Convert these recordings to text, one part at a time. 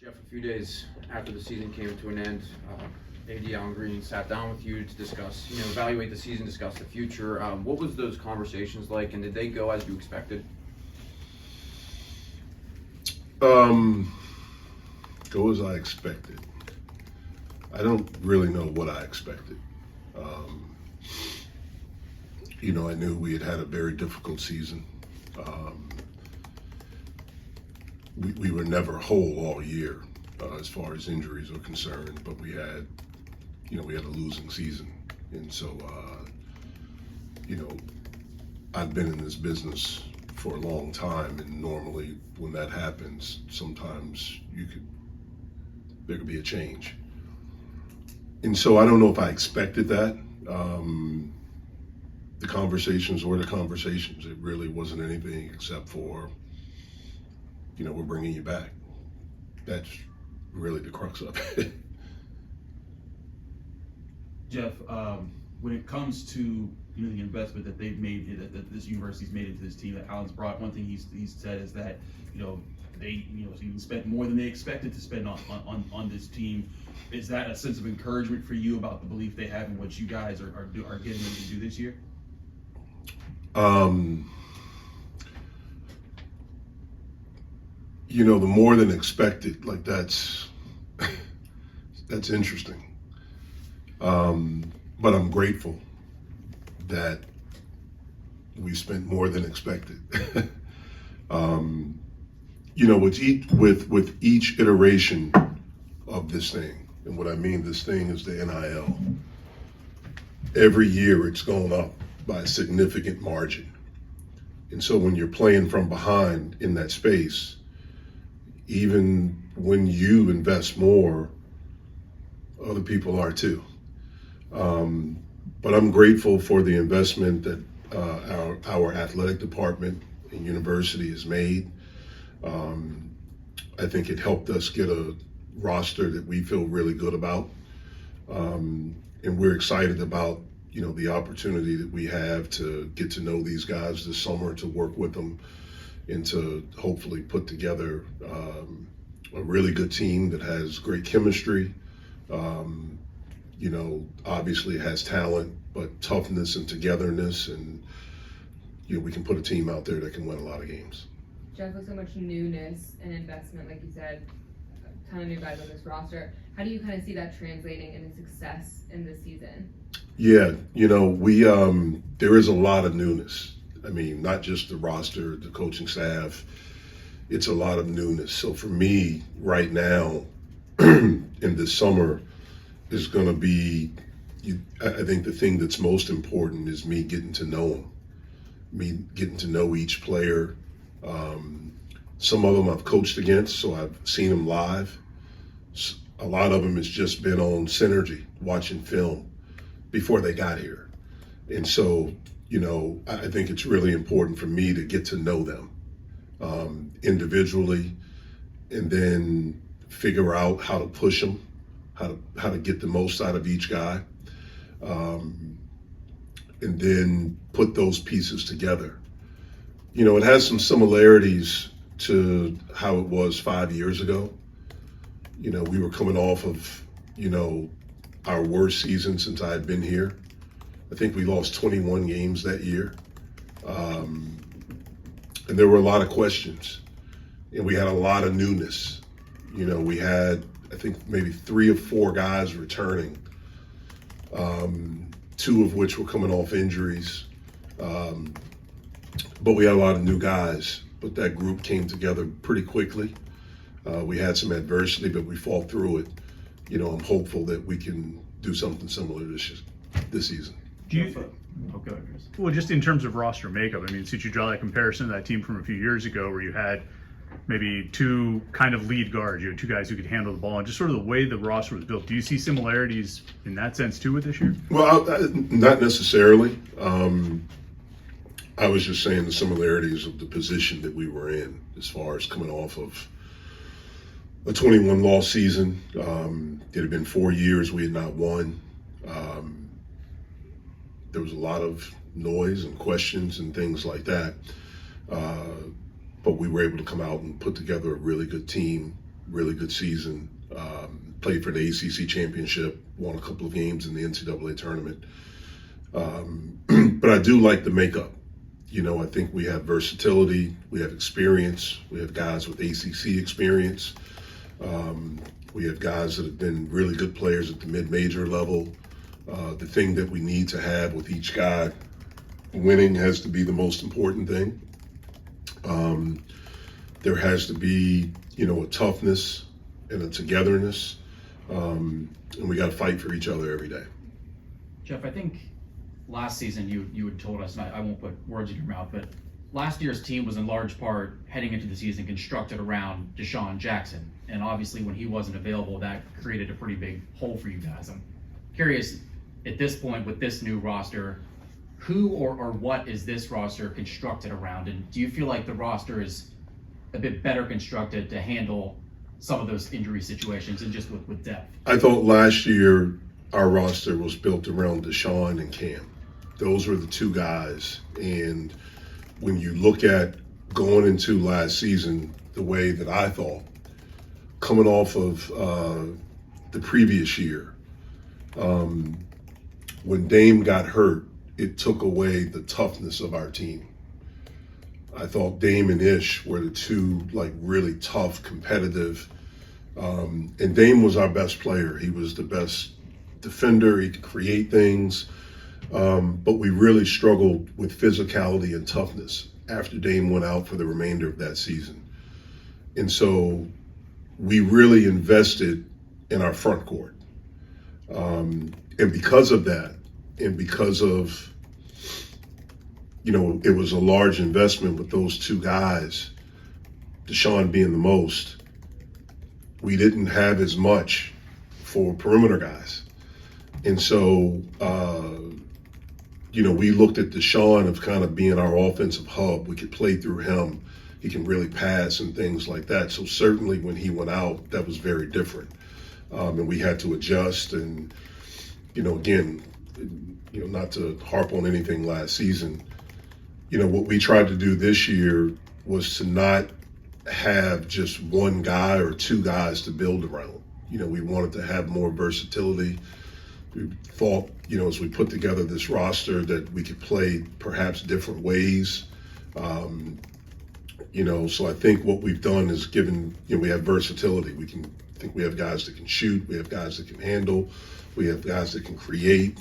Jeff, a few days after the season came to an end, AD Allen Green sat down with you to discuss, evaluate the season, discuss the future. What was those conversations like, and did they go as you expected? Go as I expected. I don't really know what I expected. I knew we had a very difficult season. We were never whole all year as far as injuries are concerned, but we had a losing season. And so, I've been in this business for a long time, and normally when that happens, sometimes there could be a change. And so I don't know if I expected that. The conversations were the conversations. It really wasn't anything except for, we're bringing you back. That's really the crux of it. Jeff, when it comes to the investment that they've made, that this university's made into this team, that Allen's brought, one thing he's said is that they even spent more than they expected to spend on this team. Is that a sense of encouragement for you about the belief they have in what you guys are getting them to do this year? The more than expected, like that's interesting. But I'm grateful that we spent more than expected. With each iteration of this thing, and what I mean this thing is the NIL, every year it's gone up by a significant margin. And so when you're playing from behind in that space, even when you invest more, other people are too. But I'm grateful for the investment that our athletic department and university has made. I think it helped us get a roster that we feel really good about. And we're excited about, the opportunity that we have to get to know these guys this summer, to work with them, and to hopefully put together a really good team that has great chemistry. Obviously has talent, but toughness and togetherness, and we can put a team out there that can win a lot of games. Jeff, with so much newness and investment, like you said, a ton of new guys on this roster, how do you kind of see that translating into success in this season? Yeah, there is a lot of newness. I mean, not just the roster, the coaching staff, it's a lot of newness. So for me right now, in this summer, is going to be, I think the thing that's most important is me getting to know them, me getting to know each player. Some of them I've coached against, so I've seen them live. A lot of them has just been on Synergy, watching film before they got here. And so, I think it's really important for me to get to know them individually, and then figure out how to push them, how to get the most out of each guy, and then put those pieces together. It has some similarities to how it was 5 years ago. We were coming off of, our worst season since I had been here. I think we lost 21 games that year. And there were a lot of questions, and we had a lot of newness. We had, I think, maybe 3 or 4 guys returning, 2 of which were coming off injuries. But we had a lot of new guys, but that group came together pretty quickly. We had some adversity, but we fought through it. I'm hopeful that we can do something similar this season. Well, just in terms of roster makeup, I mean, since you draw that comparison to that team from a few years ago where you had maybe 2 kind of lead guards, you had 2 guys who could handle the ball, and just sort of the way the roster was built, do you see similarities in that sense too with this year? Well, not necessarily. I was just saying the similarities of the position that we were in, as far as coming off of a 21-loss season. It had been 4 years we had not won. There was a lot of noise and questions and things like that. But we were able to come out and put together a really good team really good season. Played for the ACC championship, won a couple of games in the NCAA tournament. But I do like the makeup. I think we have versatility, we have experience, we have guys with ACC experience. We have guys that have been really good players at the mid-major level. The thing that we need to have with each guy, winning has to be the most important thing. There has to be, a toughness and a togetherness. And we got to fight for each other every day. Jeff, I think last season you had told us, and I won't put words in your mouth, but last year's team was in large part heading into the season constructed around Deshaun Jackson. And obviously when he wasn't available, that created a pretty big hole for you guys. I'm curious, at this point with this new roster, who or what is this roster constructed around? And do you feel like the roster is a bit better constructed to handle some of those injury situations and just with depth? I thought last year our roster was built around Deshaun and Cam. Those were the two guys. And when you look at going into last season, the way that I thought, coming off of the previous year, when Dame got hurt, it took away the toughness of our team. I thought Dame and Ish were the two really tough, competitive, and Dame was our best player. He was the best defender. He could create things, but we really struggled with physicality and toughness after Dame went out for the remainder of that season. And so we really invested in our front court. And because of that, and because of, it was a large investment with those two guys, Deshaun being the most, we didn't have as much for perimeter guys. And so, we looked at Deshaun of kind of being our offensive hub. We could play through him. He can really pass and things like that. So certainly when he went out, that was very different. And we had to adjust. And, again, not to harp on anything last season, what we tried to do this year was to not have just one guy or two guys to build around. We wanted to have more versatility. We thought, as we put together this roster, that we could play perhaps different ways. So I think what we've done is given, we have versatility. We have guys that can shoot. We have guys that can handle. We have guys that can create.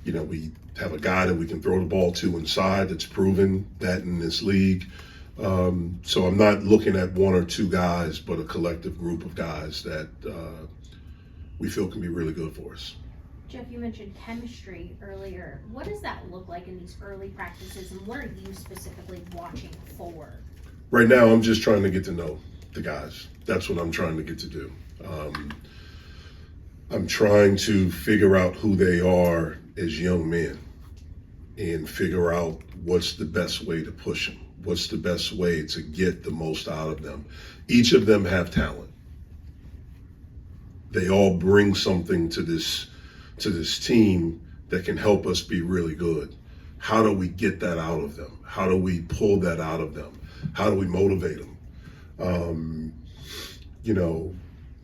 We have a guy that we can throw the ball to inside that's proven that in this league. So I'm not looking at one or two guys, but a collective group of guys that we feel can be really good for us. Jeff, you mentioned chemistry earlier. What does that look like in these early practices, and what are you specifically watching for? Right now, I'm just trying to get to know the guys. That's what I'm trying to get to do. I'm trying to figure out who they are as young men and figure out what's the best way to push them. What's the best way to get the most out of them? Each of them have talent. They all bring something to this team that can help us be really good. How do we get that out of them? How do we pull that out of them? How do we motivate them?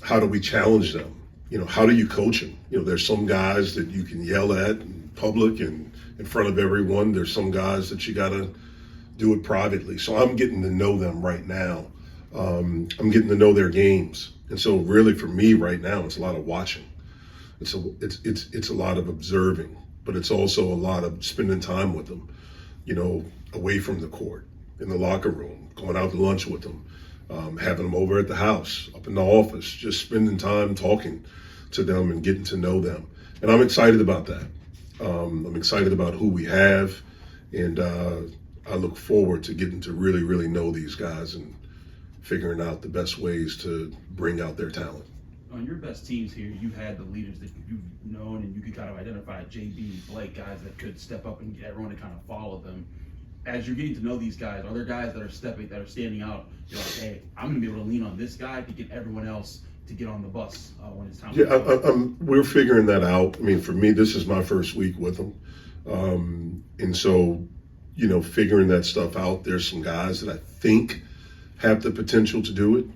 How do we challenge them? How do you coach them? There's some guys that you can yell at in public and in front of everyone. There's some guys that you got to do it privately. So I'm getting to know them right now. I'm getting to know their games. And so really for me right now, it's a lot of watching. It's a lot of observing, but it's also a lot of spending time with them, away from the court, in the locker room, going out to lunch with them, having them over at the house, up in the office, just spending time talking to them and getting to know them. And I'm excited about that. I'm excited about who we have, and I look forward to getting to really, really know these guys and figuring out the best ways to bring out their talent. On your best teams here, you had the leaders that you've known, and you could kind of identify JB, Blake, guys that could step up and get everyone to kind of follow them. As you're getting to know these guys, are there guys that are standing out? You're like, hey, I'm going to be able to lean on this guy to get everyone else to get on the bus when it's time. Yeah, we're figuring that out. I mean, for me, this is my first week with them. And so, figuring that stuff out, there's some guys that I think have the potential to do it.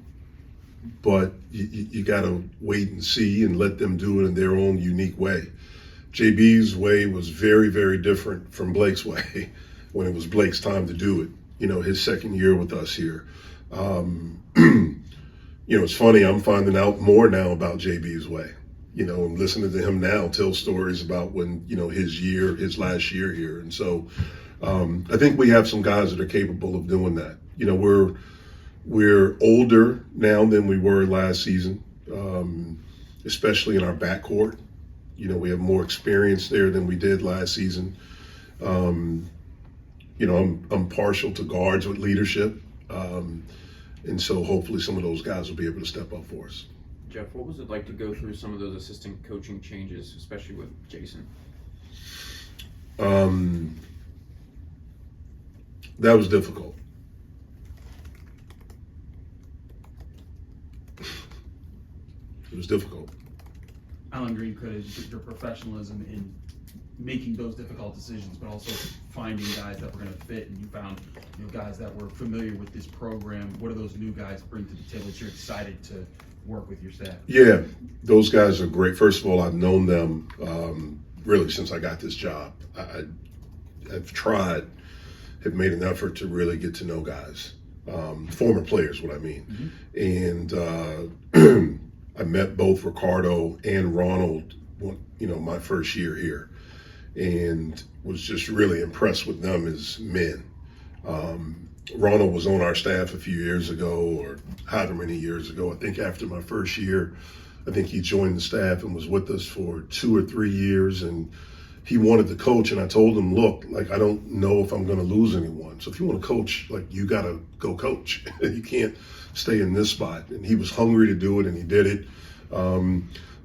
but you got to wait and see and let them do it in their own unique way. JB's way was very, very different from Blake's way when it was Blake's time to do it. His second year with us here. It's funny, I'm finding out more now about JB's way. I'm listening to him now tell stories about when, his last year here. And so I think we have some guys that are capable of doing that. We're older now than we were last season, especially in our backcourt. We have more experience there than we did last season. I'm partial to guards with leadership. And so hopefully some of those guys will be able to step up for us. Jeff, what was it like to go through some of those assistant coaching changes, especially with Jason? That was difficult. It was difficult. Alan Green credited your professionalism in making those difficult decisions, but also finding guys that were going to fit, and you found guys that were familiar with this program. What do those new guys bring to the table that you're excited to work with your staff? Yeah, those guys are great. First of all, I've known them really since I got this job. I've made an effort to really get to know guys, former players, what I mean. Mm-hmm. And I met both Ricardo and Ronald, my first year here, and was just really impressed with them as men. Ronald was on our staff a few years ago, or however many years ago. I think after my first year, I think he joined the staff and was with us for 2 or 3 years, and he wanted to coach. And I told him, look, I don't know if I'm going to lose anyone. So if you want to coach, you got to go coach. You can't stay in this spot. And he was hungry to do it, and he did it.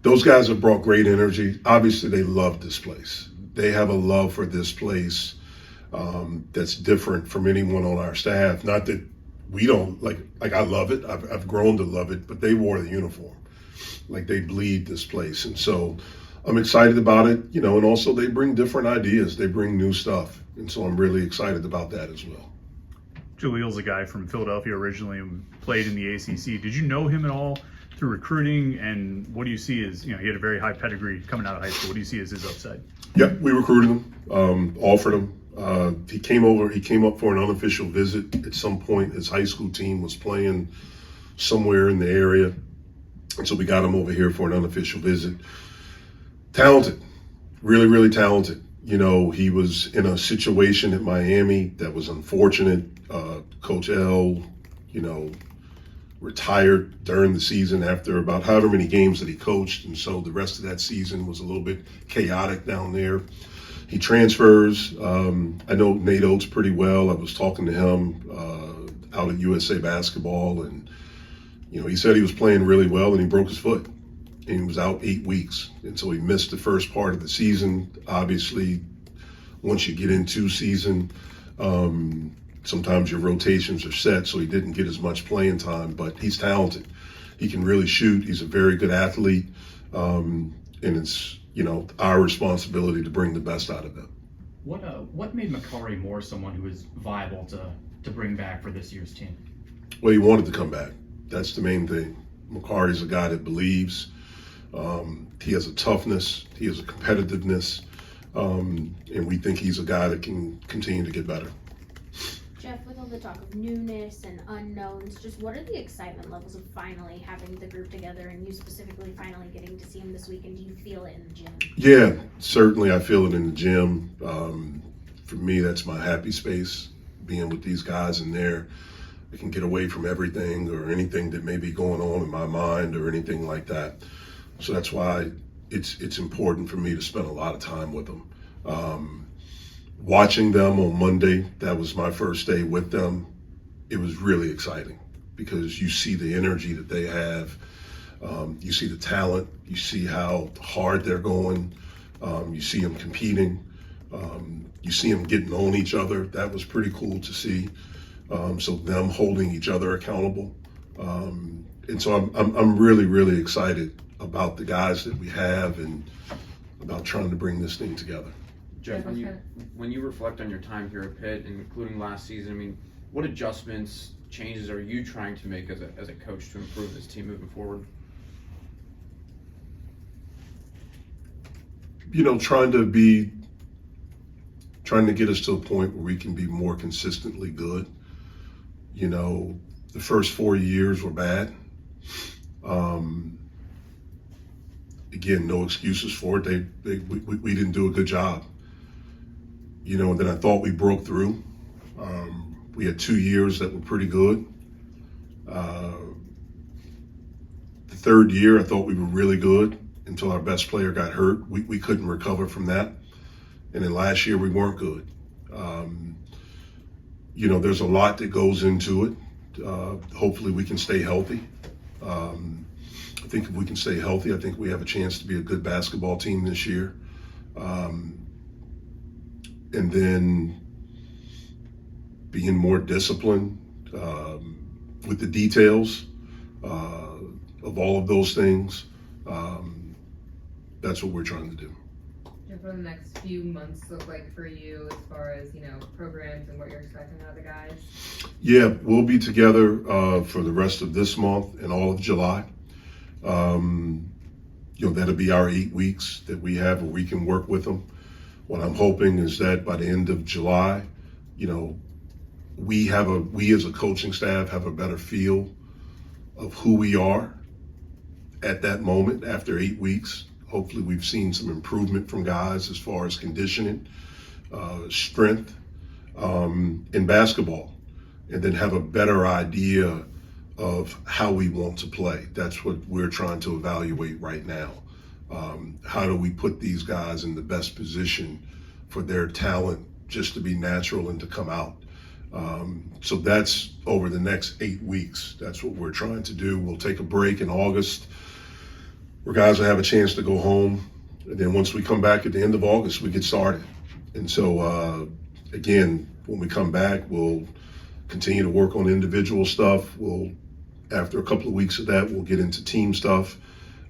Those guys have brought great energy. Obviously, they love this place. They have a love for this place that's different from anyone on our staff. Not that we don't, I love it. I've grown to love it, but they wore the uniform. They bleed this place. And so I'm excited about it, and also they bring different ideas. They bring new stuff. And so I'm really excited about that as well. Jalil's a guy from Philadelphia originally and played in the ACC. Did you know him at all through recruiting? And what do you see as, he had a very high pedigree coming out of high school. What do you see as his upside? Yep, we recruited him, offered him. He came up for an unofficial visit at some point. His high school team was playing somewhere in the area. And so we got him over here for an unofficial visit. Talented, really, really talented. He was in a situation at Miami that was unfortunate. Coach L, retired during the season after about however many games that he coached. And so the rest of that season was a little bit chaotic down there. He transfers. I know Nate Oates pretty well. I was talking to him out at USA Basketball, and he said he was playing really well, and he broke his foot, and he was out 8 weeks, and so he missed the first part of the season. Obviously, once you get into season, sometimes your rotations are set, so he didn't get as much playing time. But he's talented. He can really shoot. He's a very good athlete, and it's our responsibility to bring the best out of him. What made Makari Moore someone who is viable to bring back for this year's team? Well, he wanted to come back. That's the main thing. Makari's a guy that believes. He has a toughness. He has a competitiveness. And we think he's a guy that can continue to get better. Jeff, with all the talk of newness and unknowns, just what are the excitement levels of finally having the group together, and you specifically finally getting to see him this week? And do you feel it in the gym? Yeah, certainly I feel it in the gym. For me, that's my happy space, being with these guys in there. I can get away from everything or anything that may be going on in my mind or anything like that. So that's why it's important for me to spend a lot of time with them. Watching them on Monday, that was my first day with them. It was really exciting because you see the energy that they have. You see the talent. You see how hard they're going. You see them competing. You see them getting on each other. That was pretty cool to see. So them holding each other accountable. And so I'm really, really excited about the guys that we have and about trying to bring this thing together. Jeff, when you reflect on your time here at Pitt, including last season, what adjustments, changes are you trying to make as a coach to improve this team moving forward? You know, trying to get us to a point where we can be more consistently good. You know, the first 4 years were bad. Again, no excuses for it. We didn't do a good job. You know, and then I thought we broke through. We had 2 years that were pretty good. The third year, I thought we were really good until our best player got hurt. We couldn't recover from that. And then last year, we weren't good. You know, there's a lot that goes into it. Hopefully, we can stay healthy. I think if we can stay healthy, I think we have a chance to be a good basketball team this year. And then being more disciplined with the details of all of those things. That's what we're trying to do. And for the next few months look like for you as far as, programs and what you're expecting out of the guys? Yeah, we'll be together for the rest of this month and all of July. That'll be our 8 weeks that we have where we can work with them. What I'm hoping is that by the end of July, we as a coaching staff have a better feel of who we are at that moment after 8 weeks. Hopefully we've seen some improvement from guys as far as conditioning, strength, in basketball, and then have a better idea of how we want to play. That's what we're trying to evaluate right now. How do we put these guys in the best position for their talent just to be natural and to come out? So that's over the next 8 weeks. That's what we're trying to do. We'll take a break in August where guys will have a chance to go home. And then once we come back at the end of August, we get started. And so, again, when we come back, we'll continue to work on individual stuff. After a couple of weeks of that, we'll get into team stuff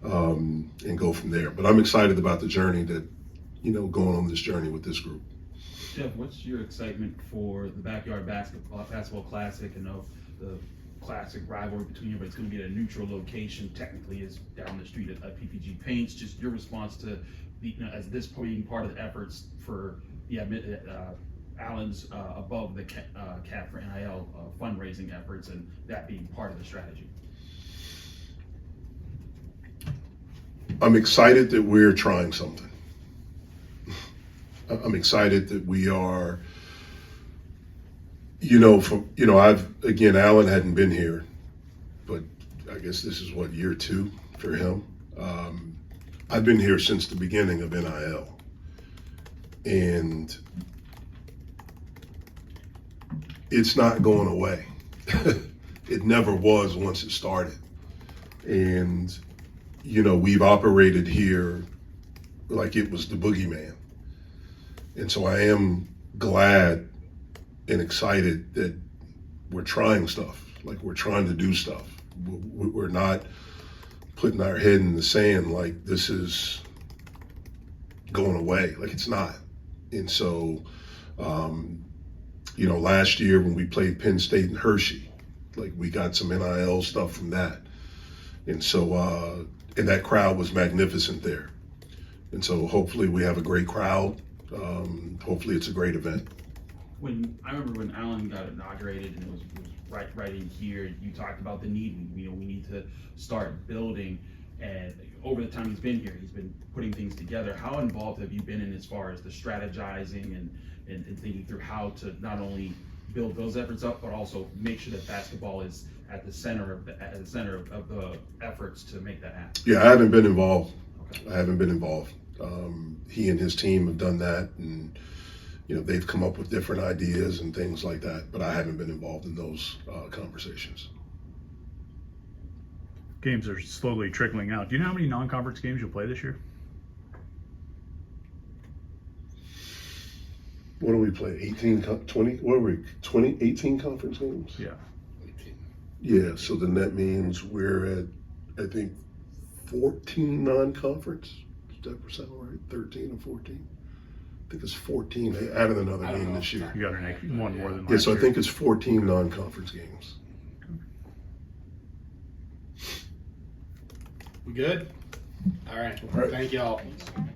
and go from there. But I'm excited about the journey going on this journey with this group. Jeff, what's your excitement for the Backyard Basketball Classic? I know the classic rivalry between you, but it's going to be at a neutral location. Technically, is down the street at PPG Paints. Just your response to as this being part of the efforts for Allen's above the cap for NIL fundraising efforts, and that being part of the strategy. I'm excited that we're trying something. I'm excited that we are, Allen hadn't been here, but I guess this is year 2 for him. I've been here since the beginning of NIL, and it's not going away. It never was once it started. And, we've operated here like it was the boogeyman. And so I am glad and excited that we're trying stuff, like we're trying to do stuff. We're not putting our head in the sand like this is going away, like it's not. And so, last year when we played Penn State and Hershey, like we got some NIL stuff from that. And so, and that crowd was magnificent there. And so hopefully we have a great crowd. Hopefully it's a great event. I remember when Allen got inaugurated and it was right in here, you talked about the need. We need to start building. And over the time he's been here, he's been putting things together. How involved have you been in as far as the strategizing and thinking through how to not only build those efforts up, but also make sure that basketball is at the center of the efforts to make that happen? Yeah, I haven't been involved. Okay. I haven't been involved. He and his team have done that, and they've come up with different ideas and things like that, but I haven't been involved in those conversations. Games are slowly trickling out. Do you know how many non-conference games you'll play this year? What do we play? 20? What are we? 18 conference games? Yeah. Yeah, so then that means we're at, I think, 14 non-conference. Does that sound right? 13 or 14? I think it's 14. They added another game this year. You got one more than last Yeah, so I year. think it's 14 non-conference games. We good? All right. All right. Thank y'all. Thanks, Jeff.